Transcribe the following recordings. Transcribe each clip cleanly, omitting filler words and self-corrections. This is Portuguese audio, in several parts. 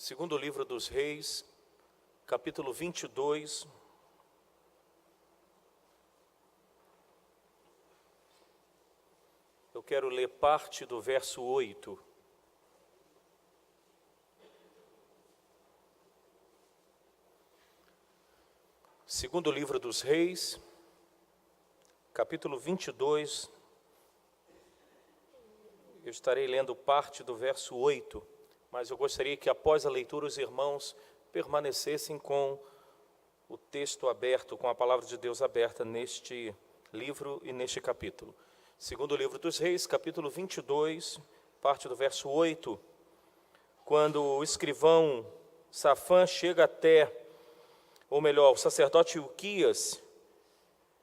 Segundo livro dos Reis, capítulo 22. Eu quero ler parte do verso 8. Segundo livro dos Reis, capítulo 22. Eu estarei lendo parte do verso 8. Mas eu gostaria que após a leitura os irmãos permanecessem com o texto aberto, com a palavra de Deus aberta neste livro e neste capítulo. Segundo livro dos Reis, capítulo 22, parte do verso 8, quando o escrivão Safã chega até, ou melhor, o sacerdote Ilquias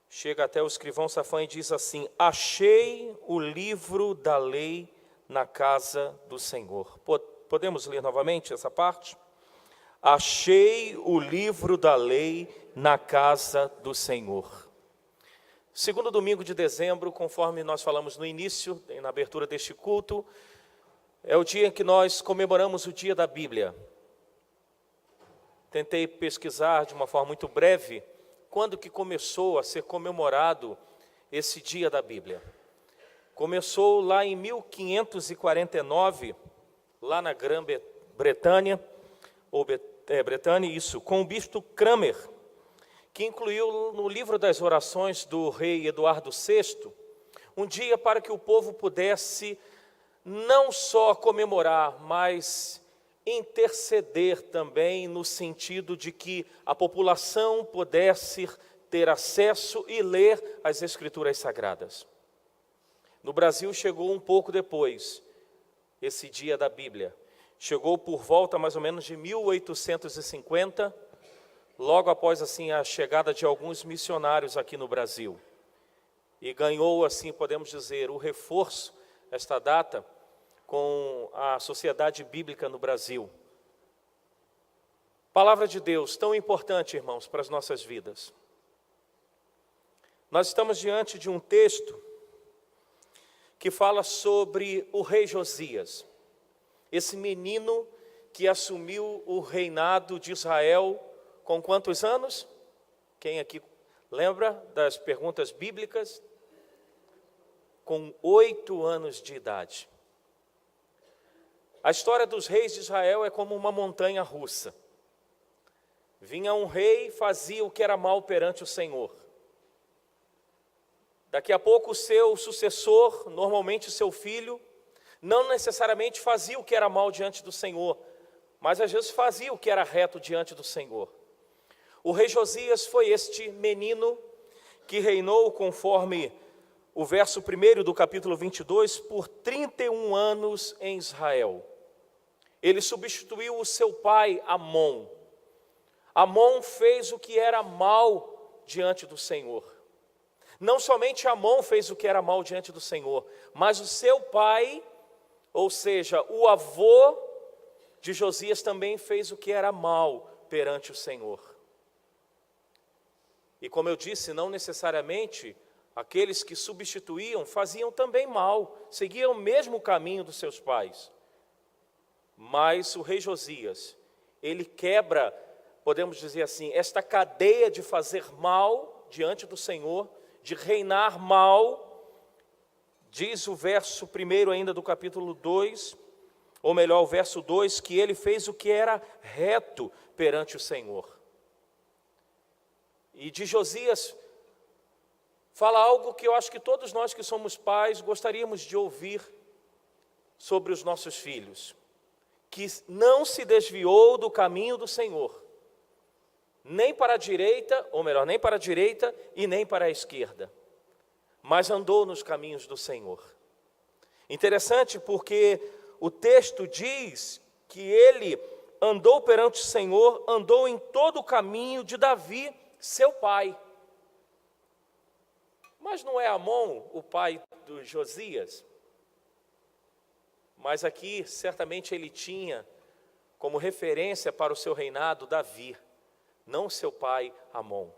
chega até o escrivão Safã e diz assim: achei o livro da lei na casa do Senhor. Podemos ler novamente essa parte? Achei o livro da lei na casa do Senhor. Segundo domingo de dezembro, conforme nós falamos no início, na abertura deste culto, é o dia em que nós comemoramos o dia da Bíblia. Tentei pesquisar de uma forma muito breve quando que começou a ser comemorado esse dia da Bíblia. Começou lá em 1549, lá na Grã-Bretanha, com o bispo Cranmer, que incluiu no livro das orações do rei Eduardo VI, um dia para que o povo pudesse não só comemorar, mas interceder também no sentido de que a população pudesse ter acesso e ler as Escrituras Sagradas. No Brasil chegou um pouco depois, esse dia da Bíblia. Chegou por volta mais ou menos de 1850, logo após assim a chegada de alguns missionários aqui no Brasil. E ganhou, assim podemos dizer, o reforço, esta data, com a Sociedade Bíblica no Brasil. Palavra de Deus, tão importante, irmãos, para as nossas vidas. Nós estamos diante de um texto que fala sobre o rei Josias, esse menino que assumiu o reinado de Israel com quantos anos? Quem aqui lembra das perguntas bíblicas? Com 8 anos de idade. A história dos reis de Israel é como uma montanha russa. Vinha um rei e fazia o que era mal perante o Senhor. Daqui a pouco o seu sucessor, normalmente o seu filho, não necessariamente fazia o que era mal diante do Senhor, mas às vezes fazia o que era reto diante do Senhor. O rei Josias foi este menino que reinou, conforme o verso 1 do capítulo 22, por 31 anos em Israel. Ele substituiu o seu pai Amon. Amon fez o que era mal diante do Senhor. Não somente Amon fez o que era mal diante do Senhor, mas o seu pai, ou seja, o avô de Josias também fez o que era mal perante o Senhor. E como eu disse, não necessariamente aqueles que substituíam faziam também mal, seguiam o mesmo caminho dos seus pais. Mas o rei Josias, ele quebra, podemos dizer assim, esta cadeia de fazer mal diante do Senhor, de reinar mal. Diz o verso 1 ainda do capítulo 2, ou melhor, o verso 2, que ele fez o que era reto perante o Senhor. E de Josias fala algo que eu acho que todos nós que somos pais gostaríamos de ouvir sobre os nossos filhos, que não se desviou do caminho do Senhor, nem para a direita, ou melhor, nem para a direita e nem para a esquerda, mas andou nos caminhos do Senhor. Interessante porque o texto diz que ele andou perante o Senhor, andou em todo o caminho de Davi, seu pai. Mas não é Amon o pai de Josias? Mas aqui certamente ele tinha como referência para o seu reinado Davi, não seu pai Amon.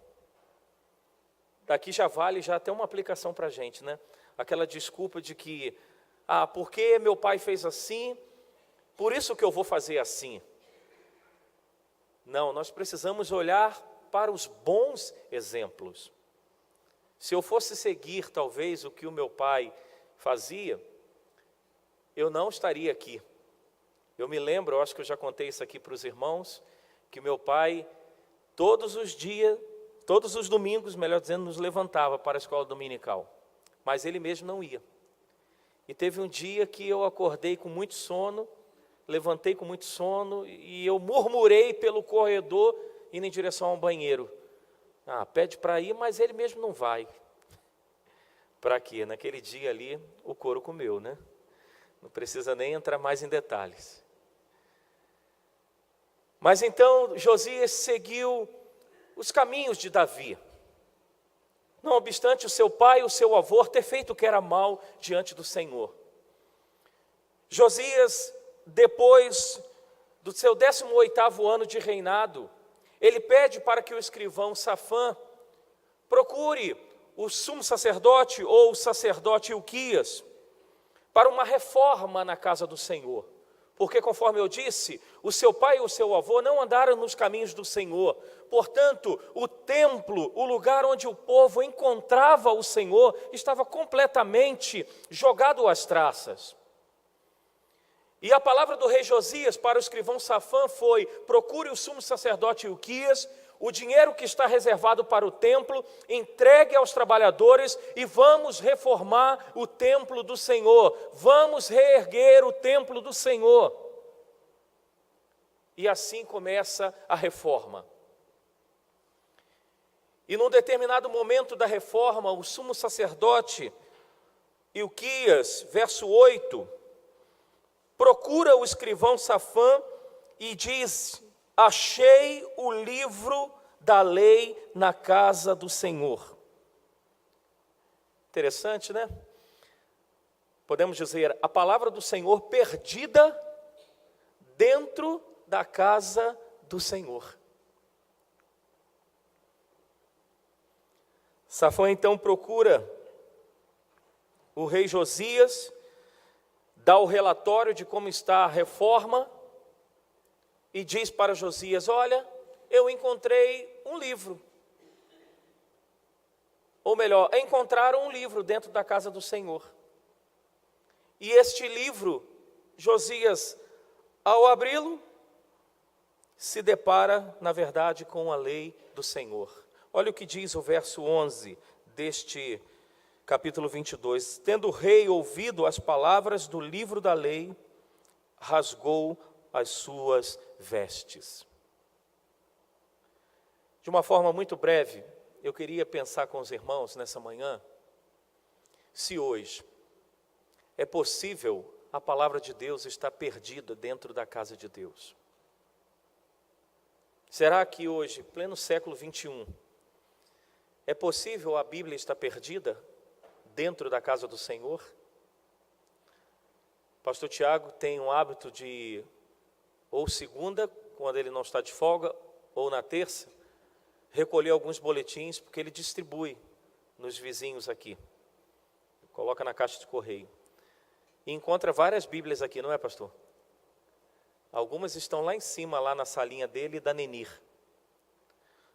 Daqui já vale até uma aplicação para a gente, né? Aquela desculpa de que, porque meu pai fez assim, por isso que eu vou fazer assim. Não, nós precisamos olhar para os bons exemplos. Se eu fosse seguir talvez o que o meu pai fazia, eu não estaria aqui. Eu me lembro, eu acho que eu já contei isso aqui para os irmãos, que meu pai todos os domingos, melhor dizendo, nos levantava para a escola dominical, mas ele mesmo não ia. E teve um dia que eu acordei com muito sono, levantei com muito sono e eu murmurei pelo corredor indo em direção ao banheiro. Pede para ir, mas ele mesmo não vai. Para quê? Naquele dia ali o couro comeu, né? Não precisa nem entrar mais em detalhes. Mas então Josias seguiu os caminhos de Davi. Não obstante o seu pai e o seu avô ter feito o que era mal diante do Senhor. Josias, depois do seu 18º ano de reinado, ele pede para que o escrivão Safã procure o sumo sacerdote ou o sacerdote Ilquias para uma reforma na casa do Senhor. Porque, conforme eu disse, o seu pai e o seu avô não andaram nos caminhos do Senhor. Portanto, o templo, o lugar onde o povo encontrava o Senhor, estava completamente jogado às traças. E a palavra do rei Josias para o escrivão Safã foi: procure o sumo sacerdote Ilquias, o dinheiro que está reservado para o templo, entregue aos trabalhadores e vamos reformar o templo do Senhor, vamos reerguer o templo do Senhor. E assim começa a reforma. E num determinado momento da reforma, o sumo sacerdote Ilquias, verso 8, procura o escrivão Safã e diz: achei o livro da lei na casa do Senhor. Interessante, né? Podemos dizer, a palavra do Senhor perdida dentro da casa do Senhor. Safã então procura o rei Josias, dá o relatório de como está a reforma e diz para Josias: olha, eu encontrei um livro. Ou melhor, encontraram um livro dentro da casa do Senhor. E este livro, Josias, ao abri-lo, se depara, na verdade, com a lei do Senhor. Olha o que diz o verso 11 deste capítulo 22. Tendo o rei ouvido as palavras do livro da lei, rasgou as suas vestes. De uma forma muito breve, eu queria pensar com os irmãos nessa manhã, se hoje é possível a palavra de Deus estar perdida dentro da casa de Deus. Será que hoje, pleno século 21, é possível a Bíblia estar perdida dentro da casa do Senhor? Pastor Tiago tem um hábito de, ou segunda, quando ele não está de folga, ou na terça, recolher alguns boletins, porque ele distribui nos vizinhos aqui. Coloca na caixa de correio. E encontra várias Bíblias aqui, não é, pastor? Algumas estão lá em cima, lá na salinha dele e da Nenir.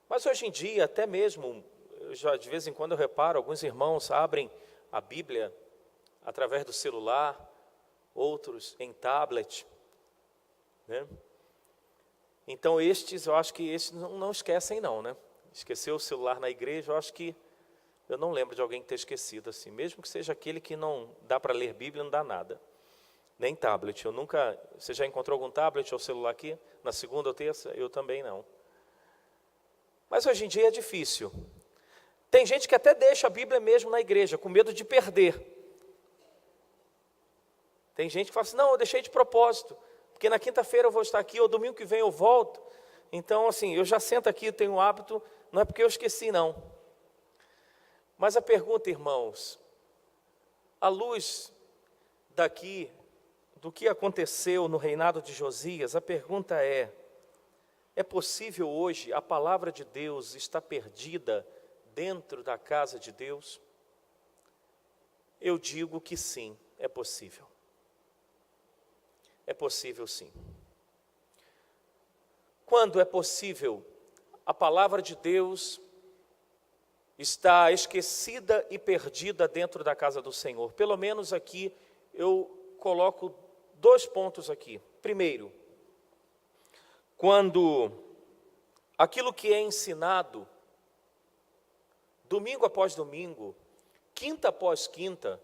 Mas hoje em dia, até mesmo, de vez em quando eu reparo, alguns irmãos abrem a Bíblia através do celular, outros em tablet, né? Então eu acho que estes não esquecem não, né? Esqueceu o celular na igreja, eu não lembro de alguém ter esquecido assim, mesmo que seja aquele que não dá para ler Bíblia, não dá nada, nem tablet. Você já encontrou algum tablet ou celular aqui? Na segunda ou terça? Eu também não. Mas hoje em dia é difícil. Tem gente que até deixa a Bíblia mesmo na igreja, com medo de perder. Tem gente que fala assim: não, eu deixei de propósito, porque na quinta-feira eu vou estar aqui, ou domingo que vem eu volto. Então, assim, eu já sento aqui, eu tenho um hábito, não é porque eu esqueci, não. Mas a pergunta, irmãos, à luz do que aconteceu no reinado de Josias, a pergunta é possível hoje a palavra de Deus estar perdida dentro da casa de Deus? Eu digo que sim, é possível. É possível sim. Quando é possível a palavra de Deus está esquecida e perdida dentro da casa do Senhor? Pelo menos aqui eu coloco 2 pontos aqui. Primeiro, quando aquilo que é ensinado, domingo após domingo, quinta após quinta,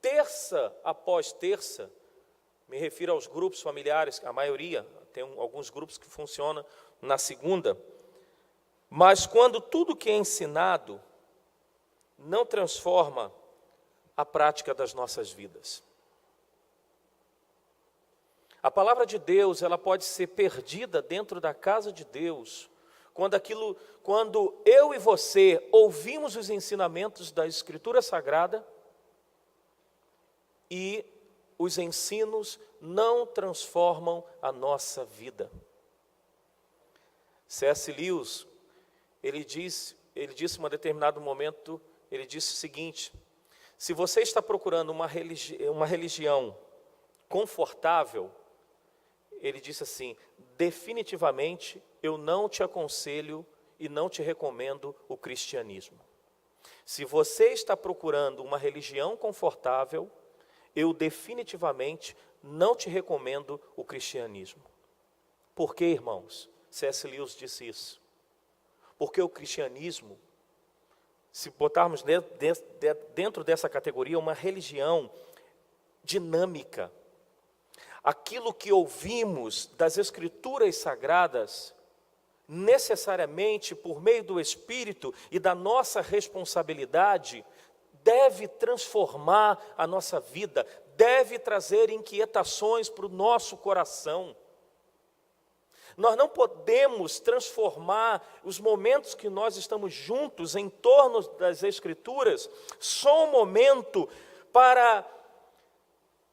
terça após terça, me refiro aos grupos familiares, a maioria, tem alguns grupos que funcionam na segunda, mas quando tudo que é ensinado não transforma a prática das nossas vidas. A palavra de Deus, ela pode ser perdida dentro da casa de Deus, quando eu e você ouvimos os ensinamentos da Escritura Sagrada e os ensinos não transformam a nossa vida. C.S. Lewis, ele disse em um determinado momento, ele disse o seguinte: se você está procurando uma religião confortável, ele disse assim, definitivamente eu não te aconselho e não te recomendo o cristianismo. Se você está procurando uma religião confortável, eu definitivamente não te recomendo o cristianismo. Por que, irmãos? C.S. Lewis disse isso. Porque o cristianismo, se botarmos dentro dessa categoria, uma religião dinâmica. Aquilo que ouvimos das Escrituras Sagradas, necessariamente por meio do Espírito e da nossa responsabilidade, deve transformar a nossa vida, deve trazer inquietações para o nosso coração. Nós não podemos transformar os momentos que nós estamos juntos em torno das Escrituras só um momento para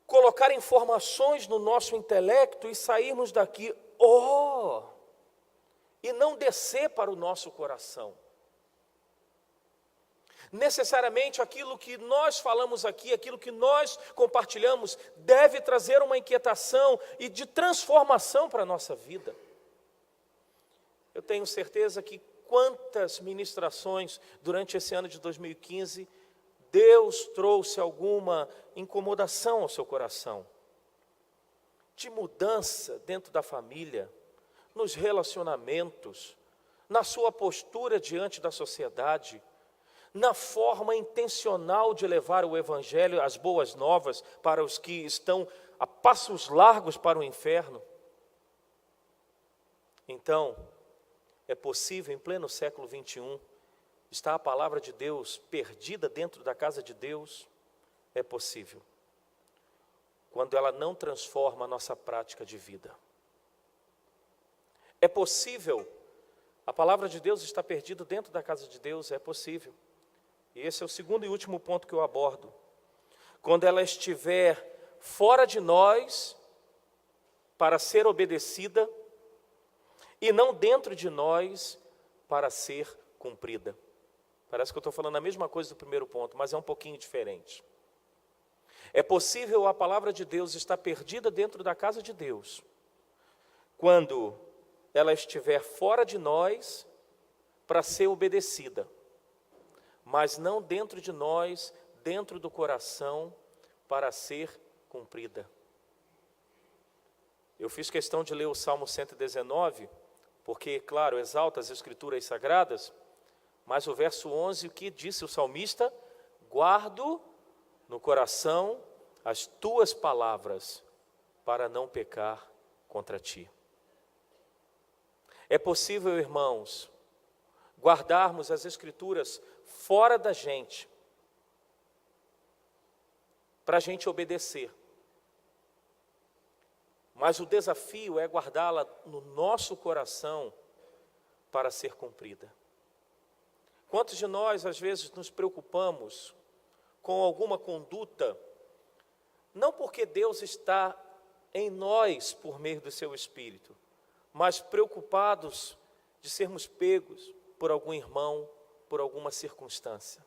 colocar informações no nosso intelecto e sairmos daqui, e não descer para o nosso coração. Necessariamente aquilo que nós falamos aqui, aquilo que nós compartilhamos, deve trazer uma inquietação e de transformação para a nossa vida. Eu tenho certeza que quantas ministrações durante esse ano de 2015, Deus trouxe alguma incomodação ao seu coração, de mudança dentro da família, nos relacionamentos, na sua postura diante da sociedade, na forma intencional de levar o Evangelho, as boas novas, para os que estão a passos largos para o inferno. Então, é possível, em pleno século 21, está a palavra de Deus perdida dentro da casa de Deus? É possível, quando ela não transforma a nossa prática de vida. É possível, a palavra de Deus está perdida dentro da casa de Deus? É possível. E esse é o segundo e último ponto que eu abordo. Quando ela estiver fora de nós, para ser obedecida, e não dentro de nós, para ser cumprida. Parece que eu estou falando a mesma coisa do primeiro ponto, mas é um pouquinho diferente. É possível a palavra de Deus estar perdida dentro da casa de Deus, quando ela estiver fora de nós, para ser obedecida, mas não dentro de nós, dentro do coração, para ser cumprida. Eu fiz questão de ler o Salmo 119, porque, claro, exalta as Escrituras Sagradas, mas o verso 11, o que disse o salmista? Guardo no coração as tuas palavras, para não pecar contra ti. É possível, irmãos, guardarmos as Escrituras fora da gente, para a gente obedecer. Mas o desafio é guardá-la no nosso coração para ser cumprida. Quantos de nós, às vezes, nos preocupamos com alguma conduta, não porque Deus está em nós por meio do seu Espírito, mas preocupados de sermos pegos por algum irmão, por alguma circunstância.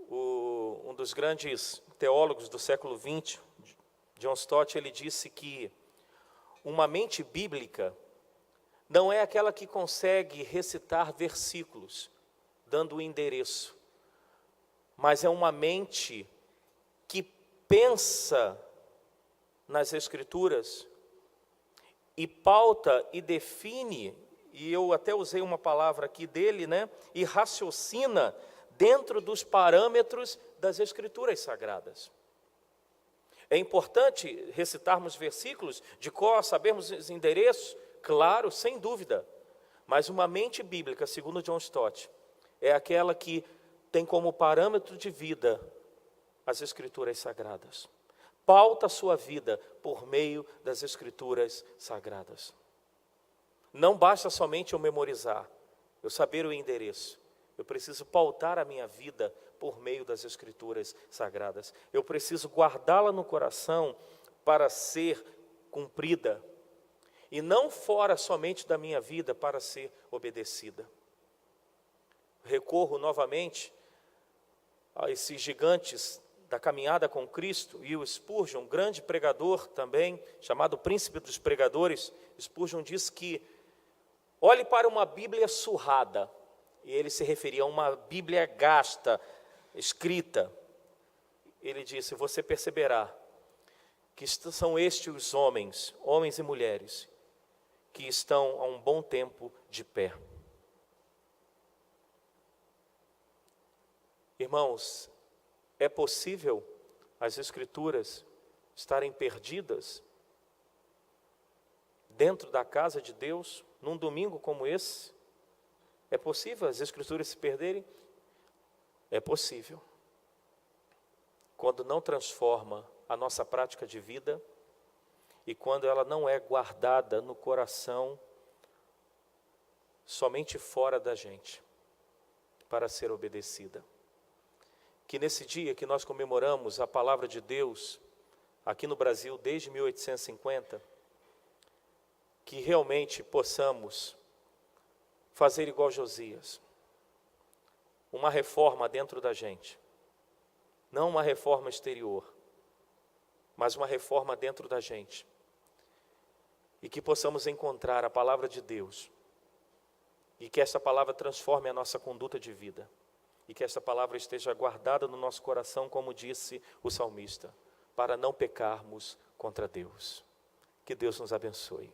Um dos grandes teólogos do século XX, John Stott, ele disse que uma mente bíblica não é aquela que consegue recitar versículos, dando o endereço, mas é uma mente que pensa nas Escrituras e pauta e define, e eu até usei uma palavra aqui dele, e raciocina dentro dos parâmetros das Escrituras Sagradas. É importante recitarmos versículos de cor, sabermos os endereços, claro, sem dúvida, mas uma mente bíblica, segundo John Stott, é aquela que tem como parâmetro de vida as Escrituras Sagradas. Pauta a sua vida por meio das Escrituras Sagradas. Não basta somente eu memorizar, eu saber o endereço. Eu preciso pautar a minha vida por meio das Escrituras Sagradas. Eu preciso guardá-la no coração para ser cumprida. E não fora somente da minha vida para ser obedecida. Recorro novamente a esses gigantes da caminhada com Cristo, e o Spurgeon, um grande pregador também, chamado príncipe dos pregadores. Spurgeon diz que olhe para uma Bíblia surrada, e ele se referia a uma Bíblia gasta, escrita. Ele disse: você perceberá que são estes os homens e mulheres, que estão há um bom tempo de pé. Irmãos, é possível as Escrituras estarem perdidas dentro da casa de Deus, num domingo como esse? É possível as Escrituras se perderem? É possível. Quando não transforma a nossa prática de vida e quando ela não é guardada no coração, somente fora da gente, para ser obedecida. Que nesse dia que nós comemoramos a palavra de Deus, aqui no Brasil desde 1850, que realmente possamos fazer igual Josias, uma reforma dentro da gente, não uma reforma exterior, mas uma reforma dentro da gente, e que possamos encontrar a palavra de Deus, e que essa palavra transforme a nossa conduta de vida, e que essa palavra esteja guardada no nosso coração, como disse o salmista, para não pecarmos contra Deus. Que Deus nos abençoe.